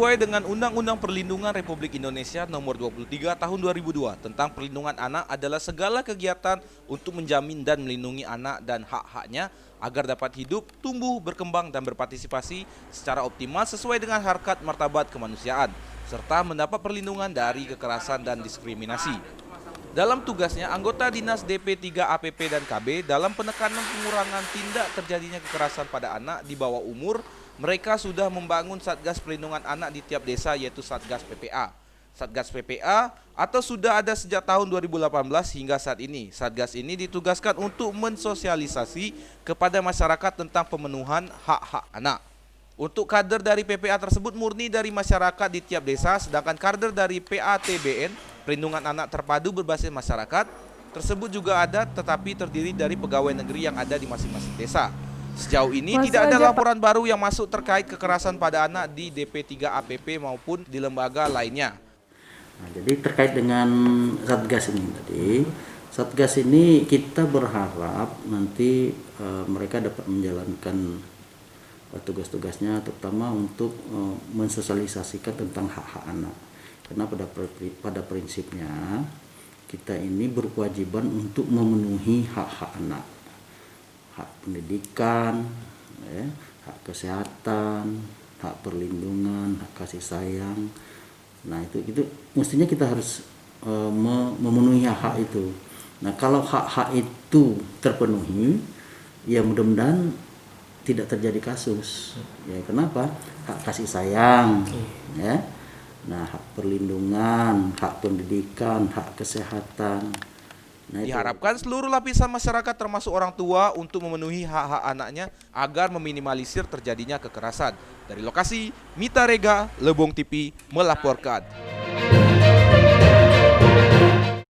Sesuai dengan Undang-Undang Perlindungan Republik Indonesia Nomor 23 Tahun 2002 tentang perlindungan anak adalah segala kegiatan untuk menjamin dan melindungi anak dan hak-haknya agar dapat hidup, tumbuh, berkembang, dan berpartisipasi secara optimal sesuai dengan harkat martabat kemanusiaan, serta mendapat perlindungan dari kekerasan dan diskriminasi. Dalam tugasnya, anggota Dinas DP3 APP dan KB dalam penekanan pengurangan tindak terjadinya kekerasan pada anak di bawah umur, mereka sudah membangun Satgas Perlindungan Anak di tiap desa, yaitu Satgas PPA. Satgas PPA atau sudah ada sejak tahun 2018 hingga saat ini. Satgas ini ditugaskan untuk mensosialisasi kepada masyarakat tentang pemenuhan hak-hak anak. Untuk kader dari PPA tersebut murni dari masyarakat di tiap desa, sedangkan kader dari PATBN, Perlindungan Anak Terpadu Berbasis Masyarakat, tersebut juga ada tetapi terdiri dari pegawai negeri yang ada di masing-masing desa. Sejauh ini tidak ada laporan baru yang masuk terkait kekerasan pada anak di DP3 APP maupun di lembaga lainnya. Nah, jadi terkait dengan Satgas ini tadi, Satgas ini kita berharap nanti mereka dapat menjalankan tugas-tugasnya, terutama untuk mensosialisasikan tentang hak-hak anak. Karena pada prinsipnya kita ini berkewajiban untuk memenuhi hak-hak anak. Hak pendidikan, hak kesehatan, hak perlindungan, hak kasih sayang. Nah itu mestinya kita harus memenuhi hak itu. Nah kalau hak-hak itu terpenuhi, ya mudah-mudahan tidak terjadi kasus. Ya kenapa? Hak kasih sayang, ya. Nah hak perlindungan, hak pendidikan, hak kesehatan. Nah, diharapkan seluruh lapisan masyarakat termasuk orang tua untuk memenuhi hak-hak anaknya agar meminimalisir terjadinya kekerasan. Dari lokasi, Mita Rega, Lebong TV melaporkan.